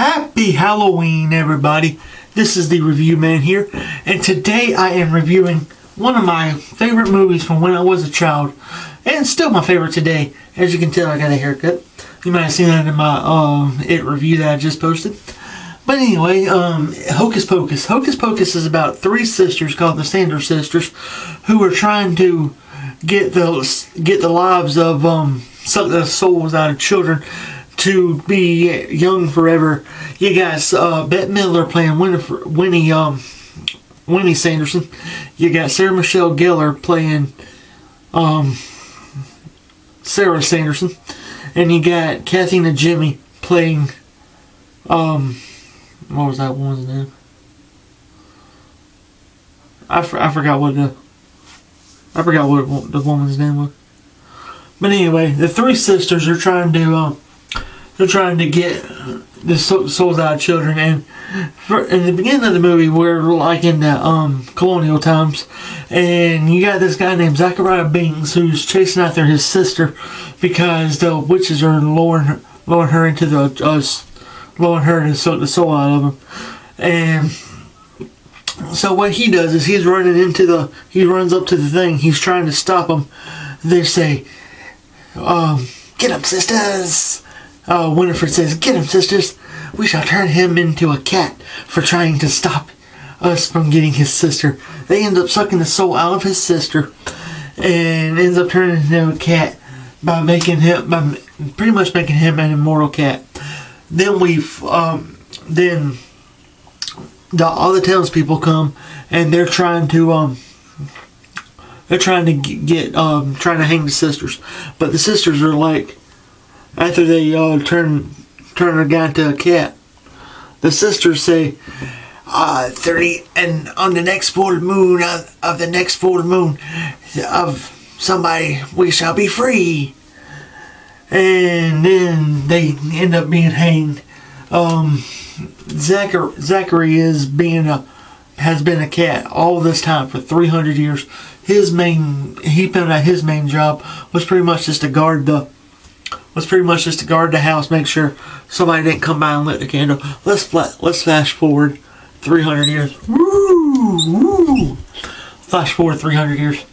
Happy Halloween, everybody. This is the Review Man here, and today I am reviewing one of my favorite movies from when I was a child, and still my favorite today. As you can tell, I got a haircut. You might have seen that in my It review that I just posted. But anyway, Hocus Pocus. Hocus Pocus is about three sisters called the Sanders sisters, who are trying to get the lives of suck the souls out of children to be young forever. You got Bette Midler playing Winnie Sanderson. You got Sarah Michelle Gellar playing Sarah Sanderson, and you got Kathy Najimy playing what was that woman's name? I forgot what the woman's name was. But anyway, the three sisters are trying to get the souls out of children, and in the beginning of the movie, we're like in the colonial times, and you got this guy named Zachariah Binks who's chasing after his sister because the witches are luring her to suck the soul out of him. And so what he does is he runs up to the thing. He's trying to stop them. They say, "Get him, sisters." Winifred says, "Get him, sisters. We shall turn him into a cat for trying to stop us from getting his sister." They end up sucking the soul out of his sister, and ends up turning him into a cat by pretty much making him an immortal cat. Then all the townspeople come, and they're trying to hang the sisters, but the sisters are like, after they turn a guy into a cat, the sisters say, 30 and on the next full moon of the next full moon of somebody we shall be free. And then they end up being hanged. Zachary has been a cat all this time for 300 years. He found out his main job was pretty much just to guard the house, make sure somebody didn't come by and lit the candle. Let's flash forward 300 years. Woo! Flash forward 300 years.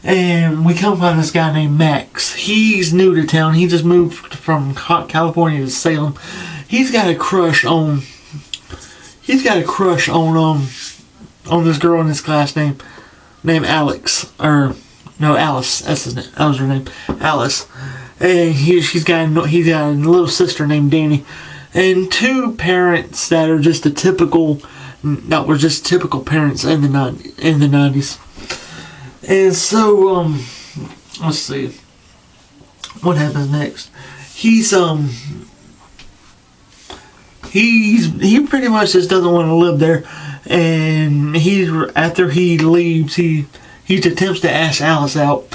And we come upon this guy named Max. He's new to town. He just moved from California to Salem. He's got a crush on this girl in his class named Alex. Or no, Alice. That was her name. Alice. And he's got a little sister named Danny, and two parents that are just typical parents in the 90s. And so let's see what happens next. He pretty much just doesn't want to live there, and after he leaves, he attempts to ask Alice out.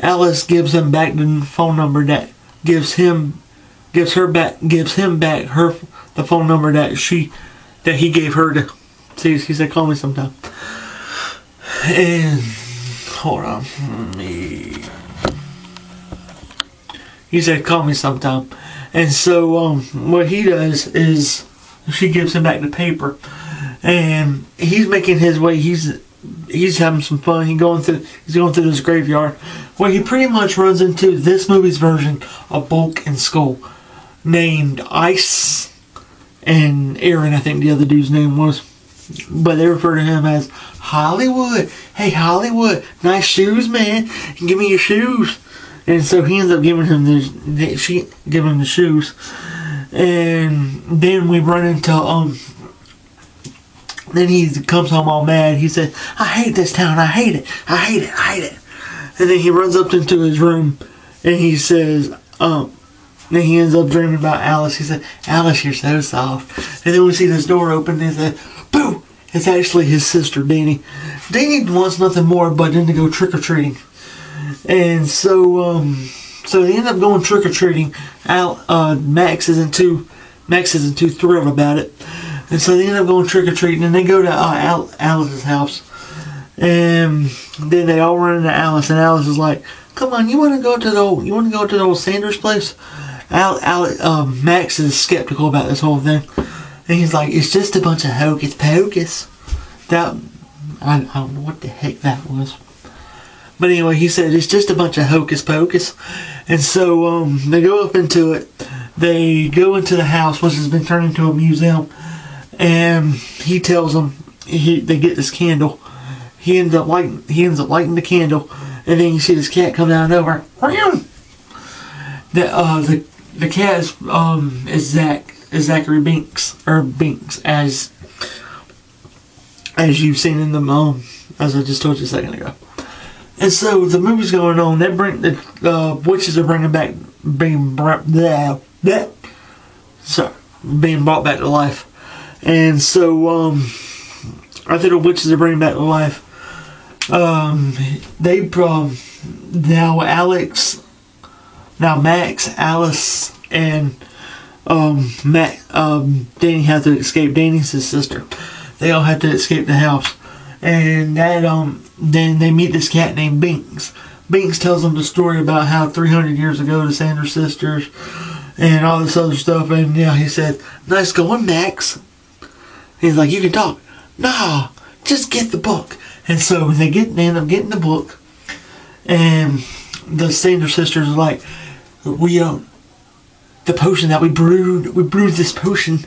Alice gives him back the phone number that gives him back the phone number that he gave her to. See, he said, "Call me sometime." And hold on, he said, "Call me sometime." And so what he does is she gives him back the paper, and he's making his way. He's having some fun. He's going through this graveyard, where he pretty much runs into this movie's version of Bulk and Skull, named Ice and Aaron, I think the other dude's name was. But they refer to him as Hollywood. "Hey, Hollywood, nice shoes, man. Give me your shoes." And so he ends up giving him the shoes. And then we run into then he comes home all mad. He said, "I hate this town. I hate it. I hate it. I hate it." And then he runs up into his room, and he says, then he ends up dreaming about Alice. He said, "Alice, you're so soft." And then we see this door open, and he said, "Boo!" It's actually his sister, Danny. Danny wants nothing more but then to go trick-or-treating. And so they end up going trick-or-treating. Max isn't too thrilled about it. And so they end up going trick-or-treating, and they go to Alice's house. And then they all run into Alice, and Alice is like, "Come on, you want to go to the old Sanders place?" Max is skeptical about this whole thing, and he's like, "It's just a bunch of hocus pocus." That I don't know what the heck that was, but anyway, he said it's just a bunch of hocus pocus, and so they go up into it. They go into the house, which has been turned into a museum, and he tells them they get this candle. He ends up lighting the candle, and then you see this cat come down over. The cat is Zachary Binks, or Binks, as you've seen in the as I just told you a second ago. And so the movie's going on. They bring the witches are being brought back to life. And so after the witches are bringing back to life, Max, Alice, and Danny have to escape. Danny's his sister. They all have to escape the house, and then they meet this cat named Binks. Binks tells them the story about how 300 years ago the Sanders sisters and all this other stuff. And yeah, he said, "Nice going, Max." He's like, "You can talk." "No, just get the book." And so they end up getting the book, and the Sanders sisters are like, the potion that we brewed this potion,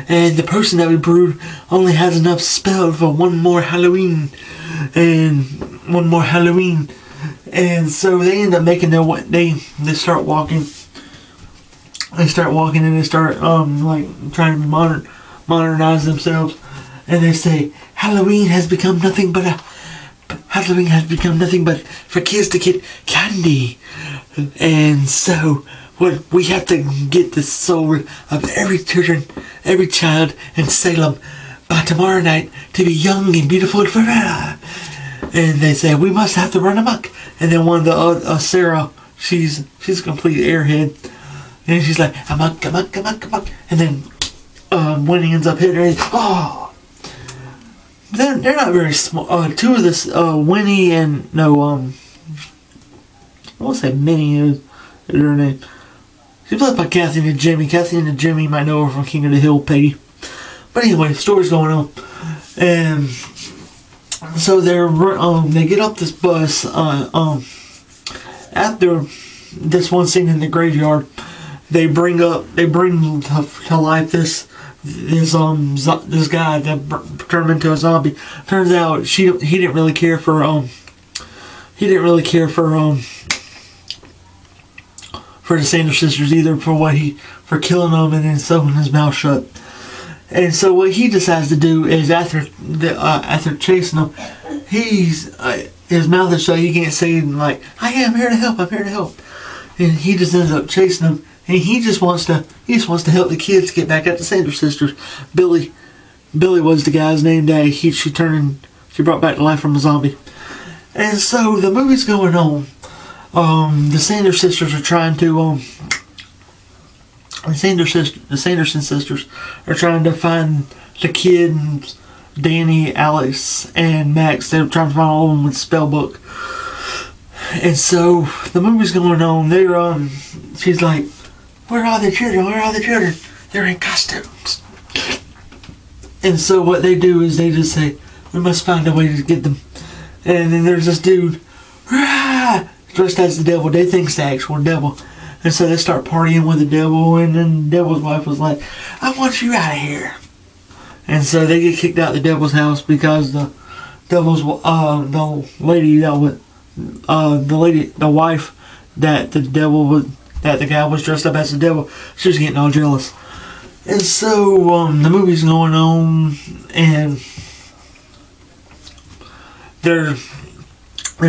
and the potion that we brewed only has enough spell for one more Halloween. And so they end up making their way. They start walking. They start walking, and they start trying to modernize themselves. And they say, Halloween has become nothing but for kids to get candy. And so we have to get the soul of every child in Salem by tomorrow night to be young and beautiful and forever. And they say, we must have to run amok. And then one of the Sarah, she's a complete airhead, and she's like, amok. And then Winnie ends up hitting her. Oh, they're not very small. Two of this Winnie and I won't say Minnie is her name. She's played by Kathy and Jimmy. Kathy and Jimmy might know her from King of the Hill, Peggy. But anyway, the story's going on, and so they get off this bus. After this one scene in the graveyard, they bring to life this guy that turned into a zombie. Turns out he didn't really care for the Sanders sisters either, for killing them and then sewing his mouth shut. And so what he decides to do is after chasing them, his mouth is shut. He can't say like, I'm here to help. And he just ends up chasing them. And he just wants to help the kids get back at the Sanders sisters. Billy was the guy's name that she brought back to life from a zombie. And so the movie's going on. The Sanders sisters are trying to the Sanderson sisters are trying to find the kids, Danny, Alex, and Max. They're trying to find all of them with the spell book. And so the movie's going on. She's like, where are the children? They're in costumes. And so what they do is they just say, we must find a way to get them. And then there's this dude, dressed as the devil. They think it's the actual devil. And so they start partying with the devil, and then the devil's wife was like, I want you out of here. And so they get kicked out of the devil's house because the devil's the wife that the guy was dressed up as the devil, she was getting all jealous. And so the movie's going on, and they're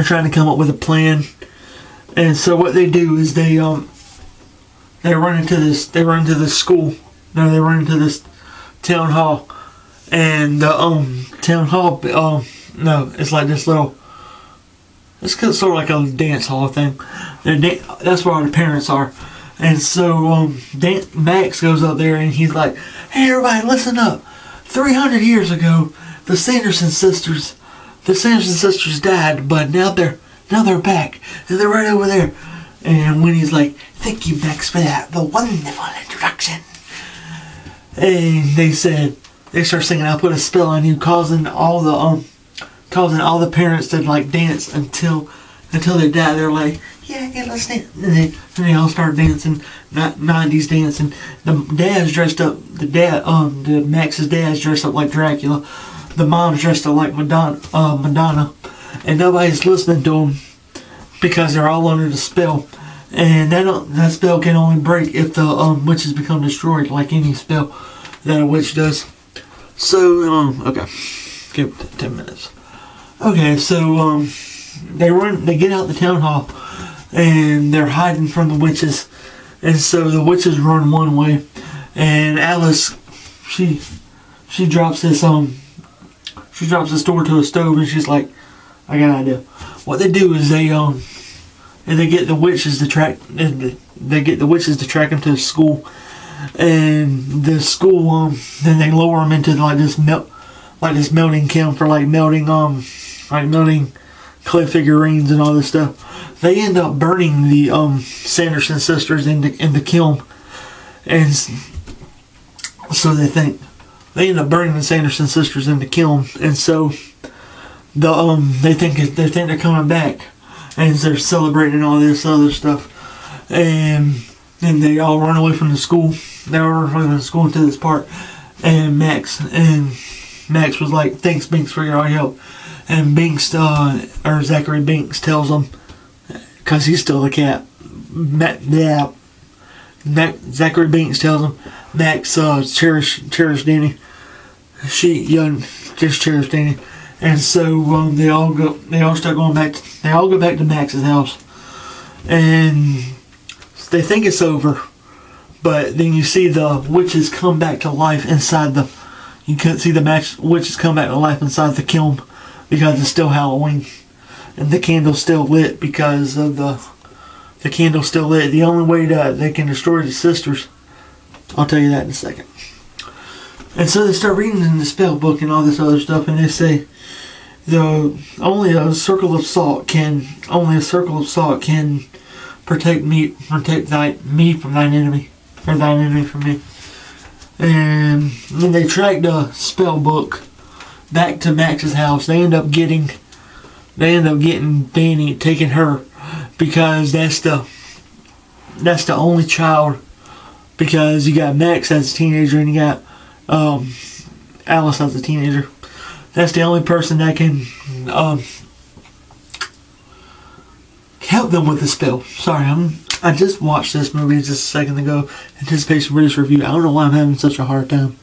trying to come up with a plan. And so what they do is they run into this school. No, they run into this town hall, and the town hall. No, it's like this little. It's sort of like a dance hall thing. That's where all the parents are. And so Max goes up there and he's like, "Hey, everybody, listen up! 300 years ago, the Sanderson sisters died, but now they're back, and they're right over there." And Winnie's like, thank you, Max, for that, the wonderful introduction. And they start singing, I'll put a spell on you, causing all the parents to like dance until they die. They're like, yeah, let's dance. And they all start dancing, 90s dancing. The dad's dressed up, the Max's dad's dressed up like Dracula. The mom's dressed up like Madonna. And nobody's listening to them because they're all under the spell. And that spell can only break if the witches become destroyed, like any spell that a witch does. So, okay. Give it 10 minutes. Okay, so, they get out the town hall, and they're hiding from the witches. And so the witches run one way, and Alice, she drops this door to a stove, and she's like, I got an idea. What they do is they get the witches to track them to the school, and the school then they lower them into like this melting kiln for melting clay figurines and all this stuff. They end up burning the Sanderson sisters in the kiln, and so they end up burning the Sanderson sisters in the kiln, and so they think they're coming back, and they're celebrating all this other stuff, and they all run away from the school. They all run away from the school into this park, and Max was like, thanks, Binks, for your help. And Binks, or Zachary Binks, tells him, because he's still a cat. Zachary Binks tells him, Max, cherish Danny. Just cherish Danny. And so they all go back to Max's house, and they think it's over. But then you see the witches come back to life inside the. You can see the witches come back to life inside the kiln because it's still Halloween, and the candle's still lit because of the candle's still lit. The only way that they can destroy the sisters, I'll tell you that in a second. And so they start reading in the spell book and all this other stuff, and they say only a circle of salt can protect me from thine enemy, or thine enemy from me. And when they track the spell book back to Max's house, they end up getting Danny, taking her, because that's the only child, because you got Max as a teenager and you got Alice as a teenager. That's the only person that can help them with the spell. Sorry, I just watched this movie just a second ago. Anticipation for this review. I don't know why I'm having such a hard time.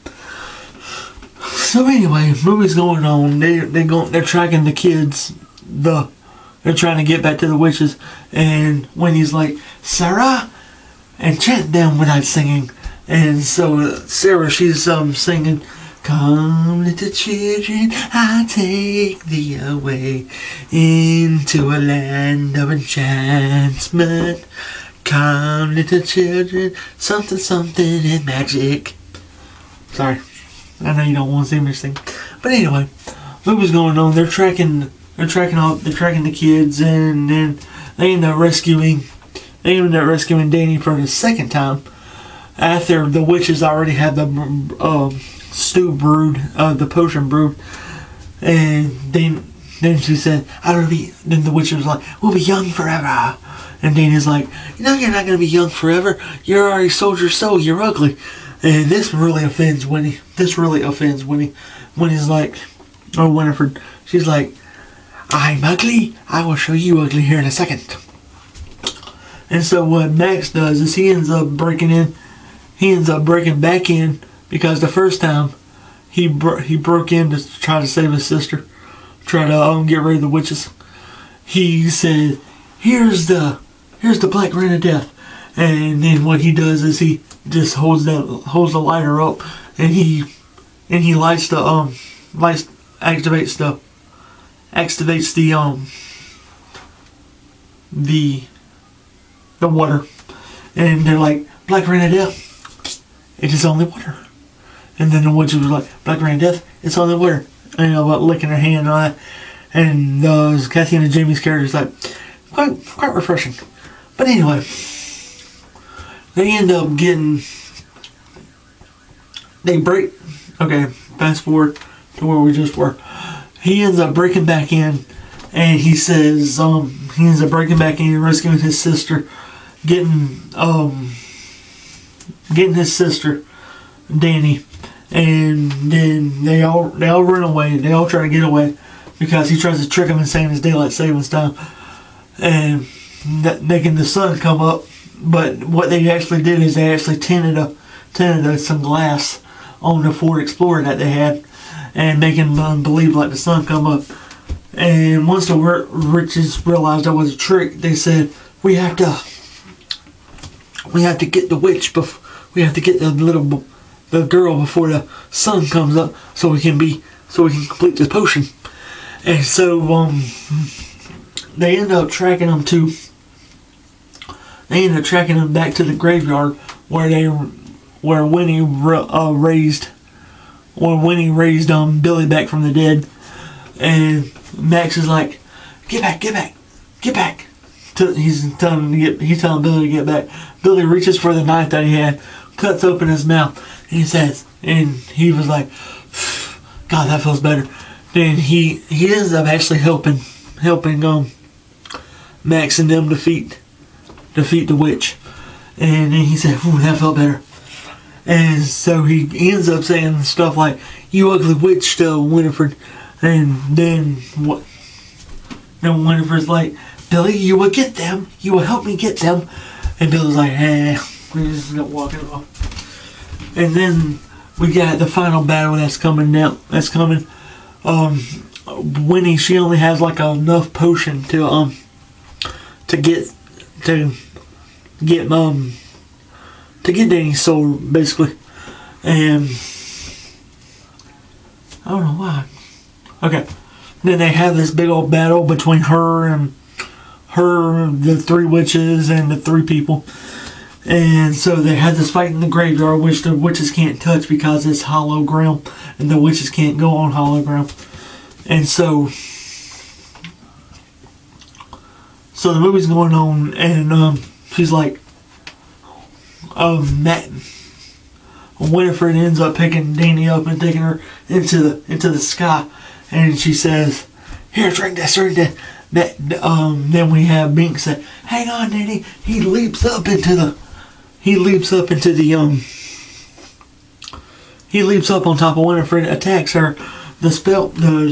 So anyway, movie's going on. They're tracking the kids. They're trying to get back to the witches. And Wendy's like, Sarah, enchant them without singing. And so Sarah, she's singing, come little children, I'll take thee away into a land of enchantment. Come little children, something, something and magic. Sorry, I know you don't want to see me sing. But anyway, movie's going on. They're tracking the kids, and then they end up rescuing Danny for the second time. After the witches already had the stew brewed, the potion brewed, and then she said, then the witch was like, we'll be young forever. And Danny's like, you're not going to be young forever. You already sold your soul. You're ugly. And this really offends Winnie. Winnie's like, or Winifred, she's like, I'm ugly. I will show you ugly here in a second. And so what Max does is he ends up breaking back in, because the first time he broke in to try to save his sister, try to get rid of the witches. He said, here's the black rain of death. And then what he does is he just holds the lighter up, and he activates the water. And they're like, black rain of death, it is only water. And then the witch was like, black rain of death, it's only water. And about licking her hand and all that. And Kathy and Jamie's character is like, quite refreshing. But anyway, they end up getting, they break, okay, fast forward to where we just were. He ends up breaking back in, and he says, he ends up breaking back in and rescuing his sister, getting his sister, Danny, and then they all run away. They all try to get away because he tries to trick them and saying it's daylight savings time, and making the sun come up. But what they actually did is they actually tinted some glass on the Ford Explorer that they had, and making them believe like the sun come up. And once the riches realized that was a trick, they said, we have to get the witch we have to get the girl before the sun comes up, so we can complete this potion. And so they end up tracking them back to the graveyard where Winnie raised Billy back from the dead. And Max is like, get back. He's telling Billy to get back. Billy reaches for the knife that he had, cuts open his mouth, and he was like, God, that feels better. Then he ends up actually helping Max and them defeat the witch. And then he said, ooh, that felt better. And so he ends up saying stuff like, you ugly witch, still Winifred. And then what? Then Winifred's like, Billy, you will get them. You will help me get them. And Billy's like, we just end up walking off. And then we got the final battle that's coming now. Winnie, she only has like enough potion to get Danny's soul, basically. And I don't know why. Okay. Then they have this big old battle between the three witches, and the three people. And so they had this fight in the graveyard, which the witches can't touch because it's hollow ground, and the witches can't go on hollow ground. And so the movie's going on, and she's like, Winifred ends up picking Danny up and taking her into the sky, and she says, "Here, drink this." Then we have Bink say, "Hang on, Danny." He leaps up on top of Winifred, attacks her. The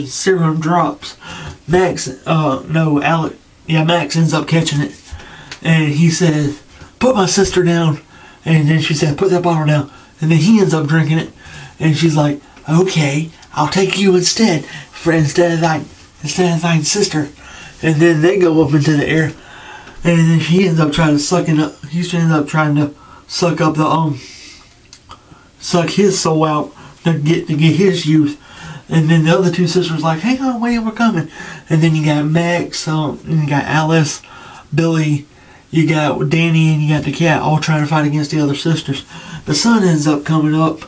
serum drops. Max ends up catching it, and he says, "Put my sister down." And then she said, "Put that bottle down." And then he ends up drinking it, and she's like, "Okay, I'll take you instead of thine sister." And then they go up into the air, and then he ends up trying to suck his soul out to get his youth. And then the other two sisters like, "Hang on, wait, we're coming." And then you got Max, and you got Alice, Billy, you got Danny, and you got the cat, all trying to fight against the other sisters. The sun ends up coming up,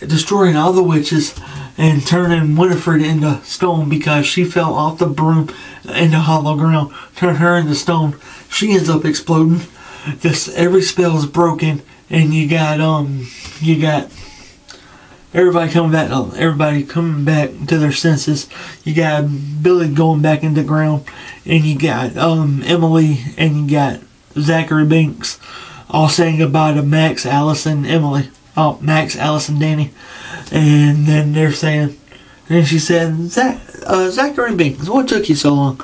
destroying all the witches, and turning Winifred into stone because she fell off the broom into hollow ground. Turn her into stone. She ends up exploding. Every spell is broken, and you got everybody coming back to their senses. You got Billy going back into the ground, and you got Emily, and you got Zachary Binks all saying goodbye to Max, Alice, and Emily. Max, Alice, and Danny. And then they're saying, and she said, Zachary Binks, what took you so long?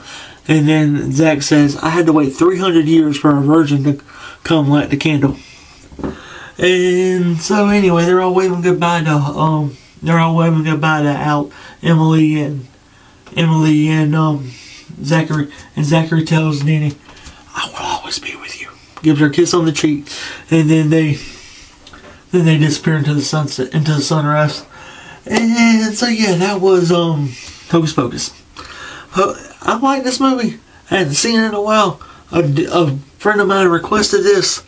And then Zach says, I had to wait 300 years for a virgin to come light the candle. And so anyway, they're all waving goodbye to Emily and Zachary. And Zachary tells Danny, "I will always be with you." Gives her a kiss on the cheek, and then they disappear into the sunset, into the sunrise. And so yeah, that was Hocus Pocus. I like this movie. I hadn't seen it in a while. A friend of mine requested this.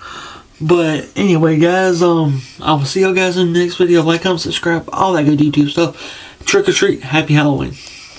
But anyway, guys, I will see y'all guys in the next video. Like, comment, subscribe, all that good YouTube stuff. Trick or treat. Happy Halloween.